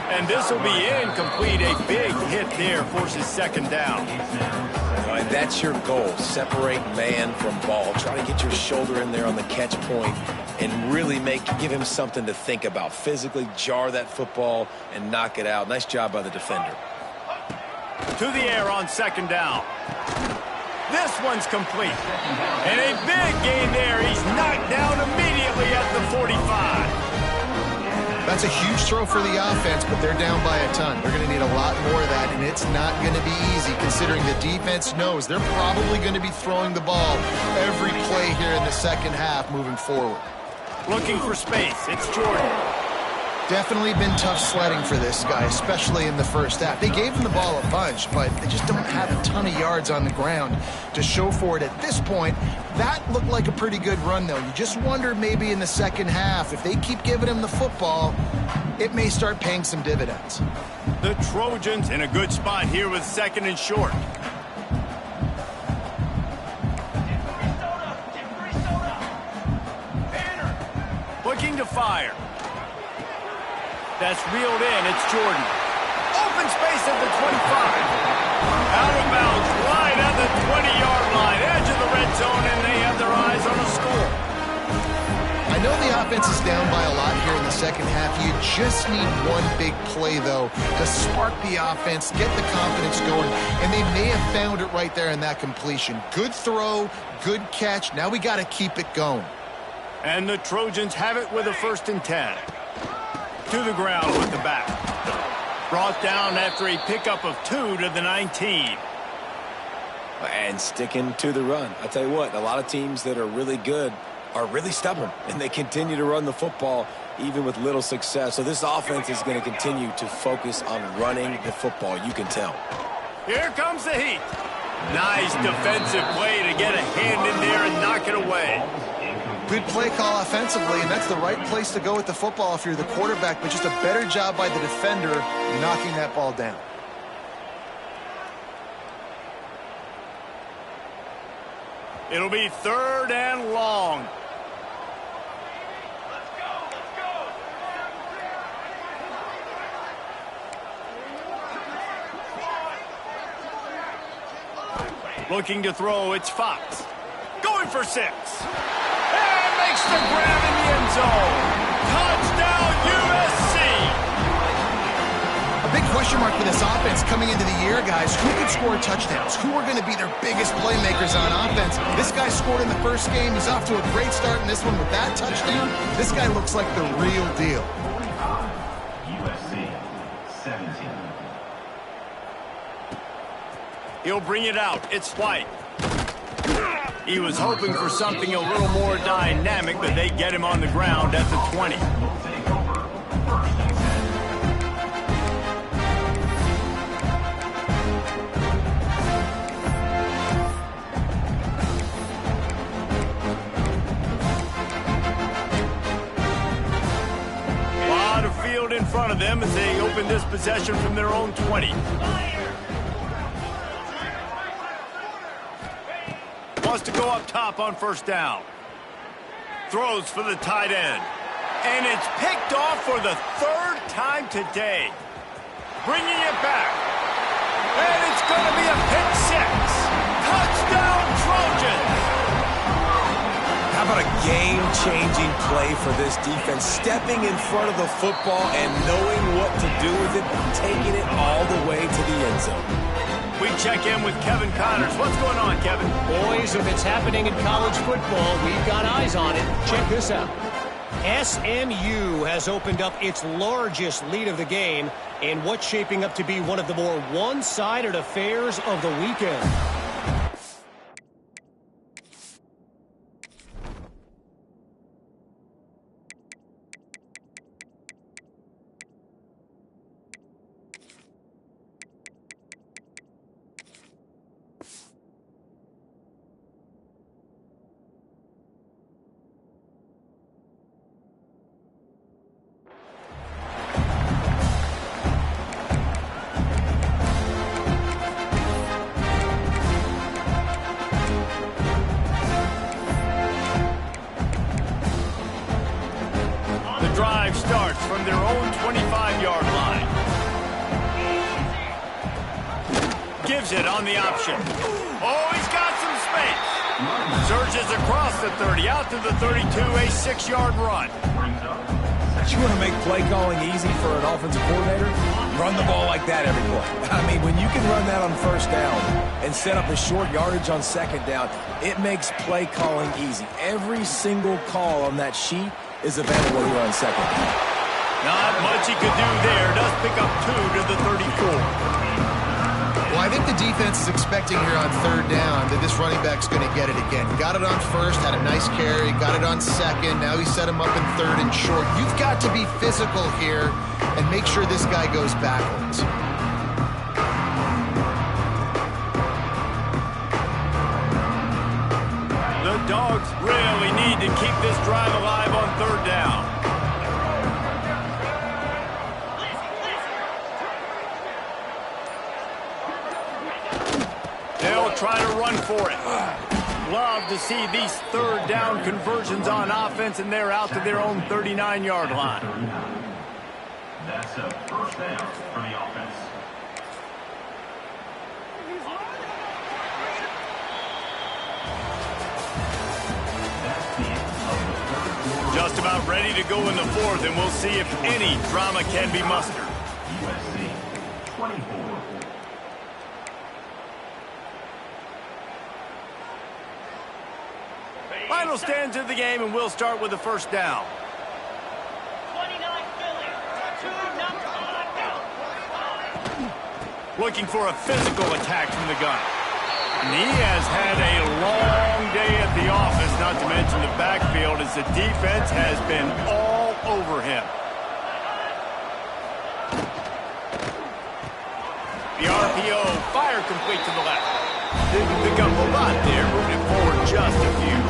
And this will be incomplete. A big hit there forces second down. All right, that's your goal. Separate man from ball. Try to get your shoulder in there on the catch point and really give him something to think about. Physically jar that football and knock it out. Nice job by the defender. To the air on second down. This one's complete. And a big gain there. He's knocked down immediately at the 45. That's a huge throw for the offense, but they're down by a ton. They're going to need a lot more of that, and it's not going to be easy considering the defense knows they're probably going to be throwing the ball every play here in the second half moving forward. Looking for space. It's Jordan. Definitely been tough sledding for this guy, especially in the first half. They gave him the ball a bunch, but they just don't have a ton of yards on the ground to show for it at this point. That looked like a pretty good run, though. You just wonder maybe in the second half, if they keep giving him the football, it may start paying some dividends. The Trojans in a good spot here with second and short. Looking to fire. That's reeled in. It's Jordan. Open space at the 25. 20-yard line, edge of the red zone, and they have their eyes on a score. I know the offense is down by a lot here in the second half. You just need one big play, though, to spark the offense, get the confidence going, and they may have found it right there in that completion. Good throw, good catch. Now we got to keep it going. And the Trojans have it with a 1st and 10. To the ground with the back. Brought down after a pickup of 2 to the 19. And sticking to the run. I'll tell you what, a lot of teams that are really good are really stubborn, and they continue to run the football even with little success. So this offense is going to continue to focus on running the football. You can tell. Here comes the heat. Nice defensive play to get a hand in there and knock it away. Good play call offensively, and that's the right place to go with the football if you're the quarterback, but just a better job by the defender knocking that ball down. It'll be 3rd and long. Looking to throw, it's Fox. Going for 6. And makes the grab in the end zone. Touchdown, USC. A big question mark for this offense coming into the year, guys. Who could score touchdowns? Who are going to be their biggest playmakers on offense? This guy scored in the first game. He's off to a great start in this one with that touchdown. This guy looks like the real deal. USC 17. He'll bring it out. It's White. He was hoping for something a little more dynamic, but they get him on the ground at the 20. A lot of field in front of them as they open this possession from their own 20. Wants to go up top on 1st down. Throws for the tight end. And it's picked off for the 3rd time today. Bringing it back. And it's going to be a pick 6. Touchdown, Trojans. How about a game-changing play for this defense? Stepping in front of the football and knowing what to do with it, taking it all the way to the end zone. We check in with Kevin Connors. What's going on, Kevin? Boys, if it's happening in college football, we've got eyes on it. Check this out. SMU has opened up its largest lead of the game in what's shaping up to be one of the more one-sided affairs of the weekend. Drive starts from their own 25-yard line. Gives it on the option. Oh, he's got some space. Surges across the 30, out to the 32, a 6-yard run. You want to make play calling easy for an offensive coordinator? Run the ball like that every play. I mean, when you can run that on 1st down and set up a short yardage on 2nd down, it makes play calling easy. Every single call on that sheet is available here on 2nd down. Not much he could do there. Does pick up 2 to the 34. Well, I think the defense is expecting here on 3rd down that this running back's going to get it again. Got it on 1st, had a nice carry, got it on 2nd. Now he set him up in 3rd and short. You've got to be physical here and make sure this guy goes backwards. The Dogs really need to keep this drive alive on 3rd down. They'll try to run for it. Love to see these 3rd down conversions on offense, and they're out to their own 39-yard line. That's a 1st down for the offense. just about ready to go in the fourth, and we'll see if any drama can be mustered. USC 24. Final stands of the game, and we'll start with the first down. 29 Philly. 2 numbers. Looking for a physical attack from the gun. And he has had a long day at the office, not to mention the backfield, as the defense has been all over him. The RPO, fire complete to the left. Didn't pick up a lot there, moving it forward just a few.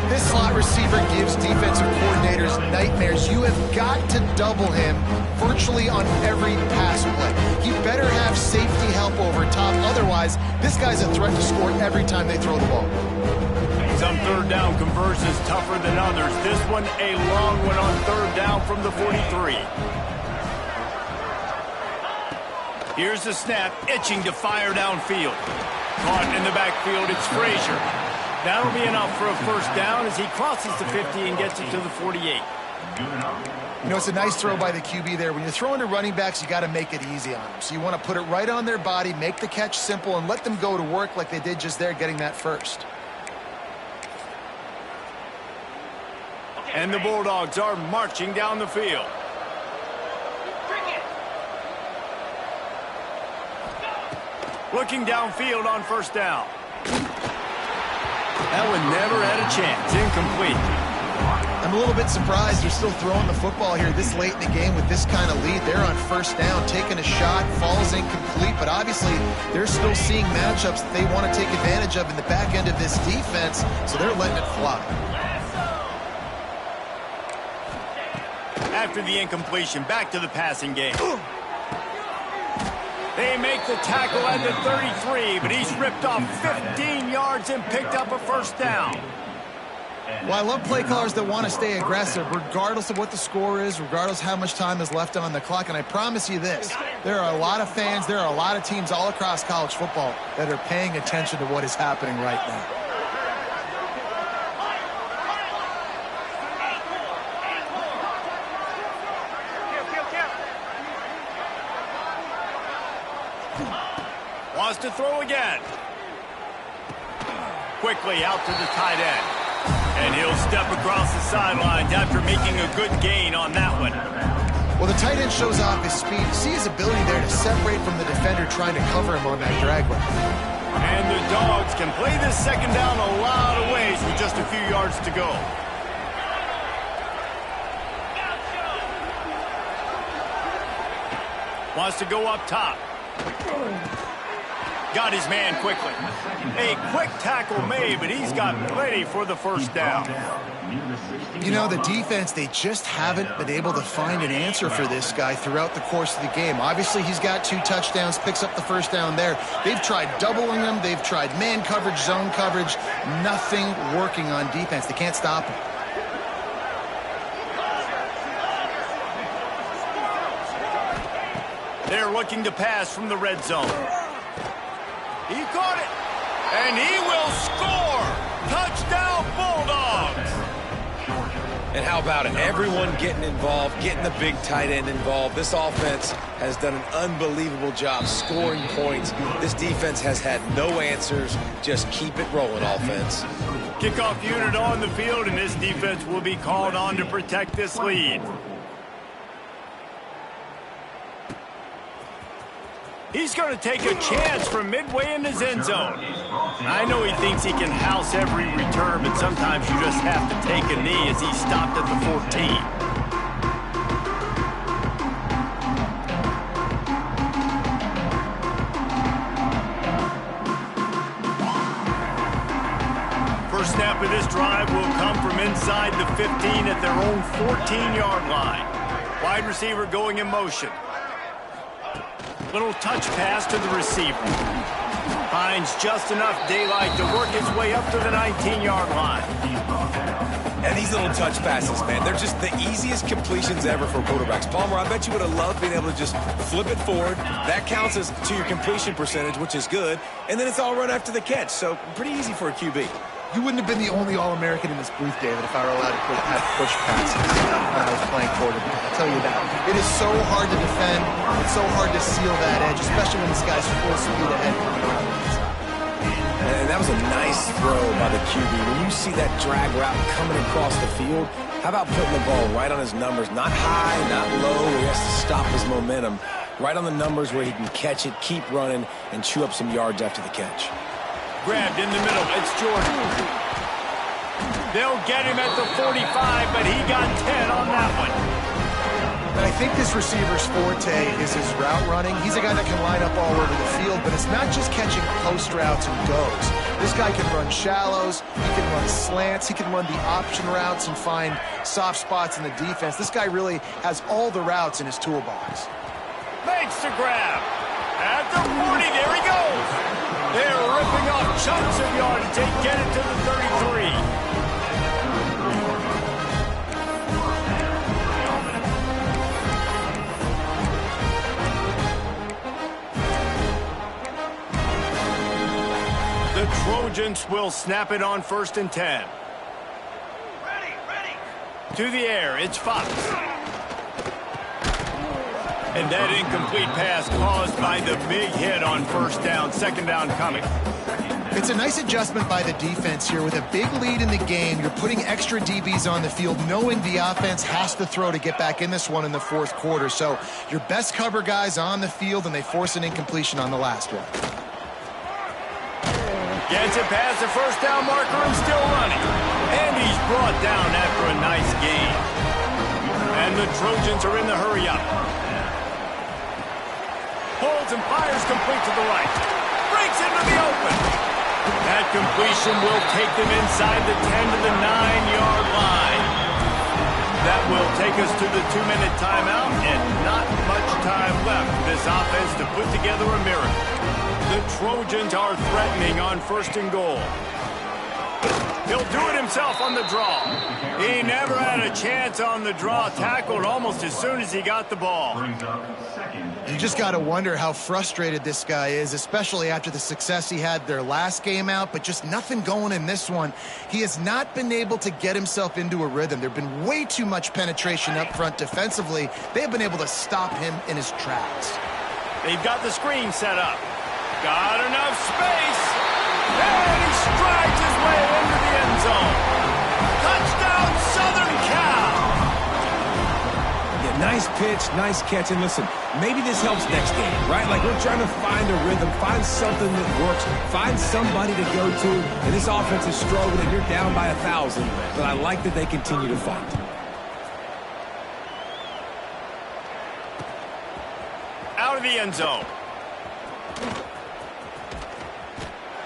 This slot receiver gives defensive coordinators nightmares. You have got to double him virtually on every pass play. He better have safety help over top. Otherwise, this guy's a threat to score every time they throw the ball. Some third down conversions tougher than others. This one a long one on third down from the 43. Here's the snap, itching to fire downfield. Caught in the backfield, it's Frazier. That'll be enough for a first down as he crosses the 50 and gets it to the 48. You know, it's a nice throw by the QB there. When you're throwing to running backs, you got to make it easy on them. So you want to put it right on their body, make the catch simple, and let them go to work like they did just there, getting that first. And the Bulldogs are marching down the field. Looking downfield on first down. That one never had a chance. Incomplete. I'm a little bit surprised they're still throwing the football here this late in the game with this kind of lead. They're on first down, taking a shot, falls incomplete, but obviously they're still seeing matchups that they want to take advantage of in the back end of this defense, so they're letting it fly. After the incompletion, back to the passing game. They make the tackle at the 33, but he's ripped off 15 yards and picked up a first down. Well, I love play callers that want to stay aggressive, regardless of what the score is, regardless how much time is left on the clock. And I promise you this, there are a lot of fans, there are a lot of teams all across college football that are paying attention to what is happening right now. Wants to throw again. Quickly out to the tight end. And he'll step across the sidelines after making a good gain on that one. Well, the tight end shows off his speed. See his ability there to separate from the defender trying to cover him on that drag route. And the Dogs can play this second down a lot of ways with just a few yards to go. Wants to go up top. Got his man quickly. A quick tackle made, but he's got plenty for the first down. You know, the defense, they just haven't been able to find an answer for this guy throughout the course of the game. Obviously, he's got 2 touchdowns, picks up the first down there. They've tried doubling him. They've tried man coverage, zone coverage. Nothing working on defense. They can't stop him. They're looking to pass from the red zone. He caught it, and he will score. Touchdown, Bulldogs. And how about it? Everyone getting involved, getting the big tight end involved. This offense has done an unbelievable job scoring points. This defense has had no answers. Just keep it rolling, offense. Kickoff unit on the field, and this defense will be called on to protect this lead. He's going to take a chance from midway in his end zone. I know he thinks he can house every return, but sometimes you just have to take a knee as he stopped at the 14. First snap of this drive will come from inside the 15 at their own 14-yard line. Wide receiver going in motion. Little touch pass to the receiver. Finds just enough daylight to work his way up to the 19-yard line. And these little touch passes, man, they're just the easiest completions ever for quarterbacks. Palmer, I bet you would have loved being able to just flip it forward. That counts as to your completion percentage, which is good. And then it's all run after the catch, so pretty easy for a QB. You wouldn't have been the only All-American in this booth, David, if I were allowed to have push passes when I was playing quarterback. I'll tell you that. It is so hard to defend. It's so hard to seal that edge, especially when this guy's full speed ahead. And that was a nice throw by the QB. When you see that drag route coming across the field, how about putting the ball right on his numbers? Not high, not low, where he has to stop his momentum. Right on the numbers where he can catch it, keep running, and chew up some yards after the catch. Grabbed in the middle. It's Jordan. They'll get him at the 45, but he got 10 on that one. But I think this receiver's forte is his route running. He's a guy that can line up all over the field, but it's not just catching post routes and goes. This guy can run shallows, he can run slants, he can run the option routes and find soft spots in the defense. This guy really has all the routes in his toolbox. Makes the grab. At the 40, there he goes. They're ripping off chunks of yardage. They get it to the 33. The Trojans will snap it on 1st and 10. Ready. To the air, it's Fox. And that incomplete pass caused by the big hit on 1st down. 2nd down coming. It's a nice adjustment by the defense here. With a big lead in the game, you're putting extra DBs on the field, knowing the offense has to throw to get back in this one in the 4th quarter. So your best cover guys on the field, and they force an incompletion on the last one. Gets it past the 1st down marker and still running. And he's brought down after a nice gain. And the Trojans are in the hurry-up. Holds and fires complete to the right. Breaks into the open. That completion will take them inside the 10 to the 9-yard line. That will take us to the 2-minute timeout, and not much time left for this offense to put together a miracle. The Trojans are threatening on 1st and goal. He'll do it himself on the draw. He never had a chance on the draw. Tackled almost as soon as he got the ball. You just got to wonder how frustrated this guy is, especially after the success he had their last game out, but just nothing going in this one. He has not been able to get himself into a rhythm. There have been way too much penetration up front defensively. They've been able to stop him in his tracks. They've got the screen set up. Got enough space. And he strides his way into the end zone. Touchdown, Southern Cal. Yeah, nice pitch, nice catch. And listen, maybe this helps next game, right? Like, we're trying to find a rhythm, find something that works, find somebody to go to. And this offense is struggling, and you're down by 1,000. But I like that they continue to fight. Out of the end zone.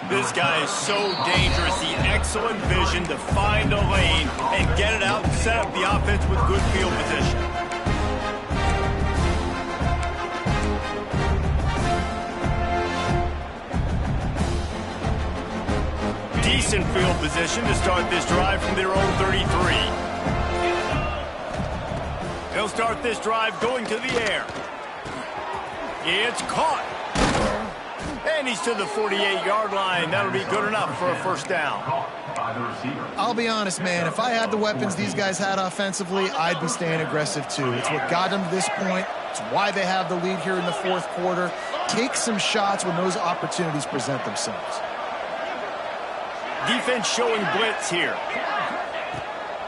This guy is so dangerous. The excellent vision to find a lane and get it out and set up the offense with good field position. Decent field position to start this drive from their own 33. They'll start this drive going to the air. It's caught. And he's to the 48-yard line. That'll be good enough for a 1st down. I'll be honest, man. If I had the weapons these guys had offensively, I'd be staying aggressive too. It's what got them to this point. It's why they have the lead here in the 4th quarter. Take some shots when those opportunities present themselves. Defense showing blitz here.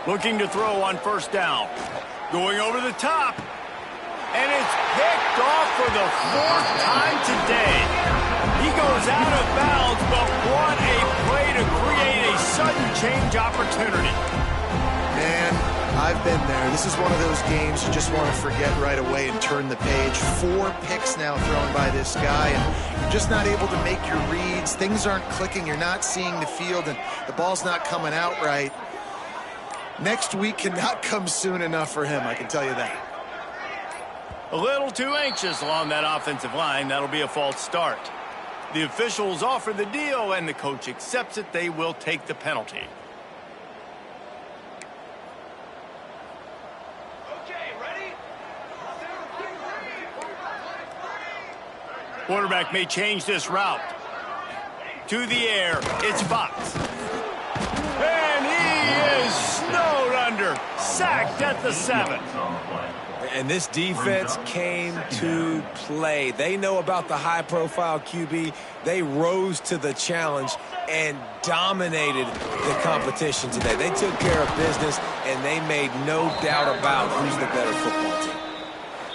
Looking to throw on 1st down. Going over the top. And it's picked off for the 4th time today. He goes out of bounds, but what a play to create a sudden change opportunity. Man, I've been there. This is one of those games you just want to forget right away and turn the page. 4 picks now thrown by this guy, and you're just not able to make your reads. Things aren't clicking. You're not seeing the field, and the ball's not coming out right. Next week cannot come soon enough for him, I can tell you that. A little too anxious along that offensive line. That'll be a false start. The officials offer the deal, and the coach accepts it. They will take the penalty. Okay, ready? Quarterback may change this route. To the air, it's Fox. sacked at the 7. And this defense came to play. They know about the high-profile QB. They rose to the challenge and dominated the competition today. They took care of business, and they made no doubt about who's the better football team.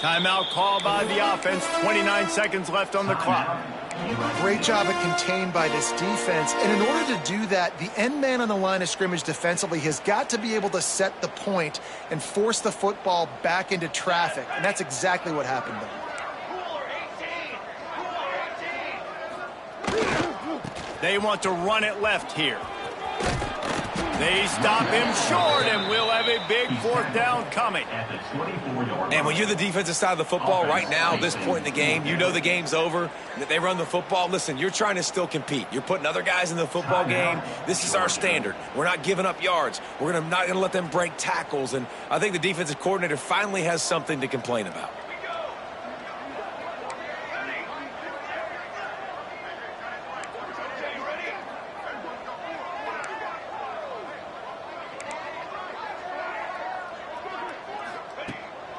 Timeout called by the offense. 29 seconds left on the clock. Great job at contained by this defense. And in order to do that, the end man on the line of scrimmage defensively has got to be able to set the point and force the football back into traffic. And that's exactly what happened there. They want to run it left here. They stop him short, and we'll have a big 4th down coming. And when you're the defensive side of the football right now, this point in the game, you know the game's over, that they run the football. Listen, you're trying to still compete. You're putting other guys in the football game. This is our standard. We're not giving up yards. We're not going to let them break tackles. And I think the defensive coordinator finally has something to complain about.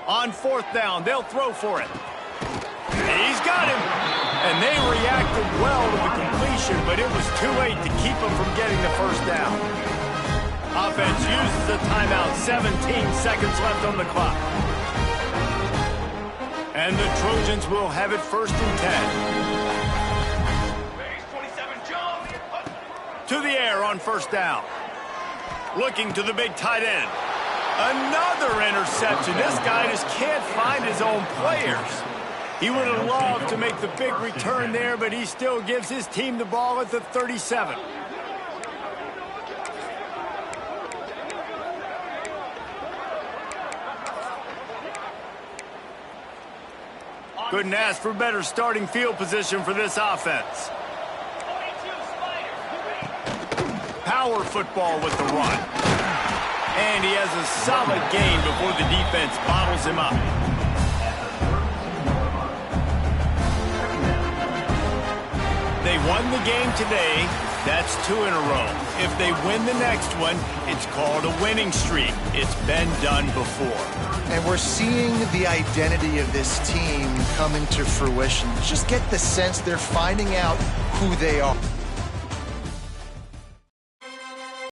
On 4th down, they'll throw for it. He's got him. And they reacted well to the completion, but it was too late to keep him from getting the 1st down. Offense uses the timeout. 17 seconds left on the clock. And the Trojans will have it 1st and 10. To the air on 1st down. Looking to the big tight end. Another interception. This guy just can't find his own players. He would have loved to make the big return there, but he still gives his team the ball at the 37. Couldn't ask for better starting field position for this offense. Power football with the run. And he has a solid gain before the defense bottles him up. They won the game today. That's 2 in a row. If they win the next one, it's called a winning streak. It's been done before. And we're seeing the identity of this team coming to fruition. Just get the sense they're finding out who they are.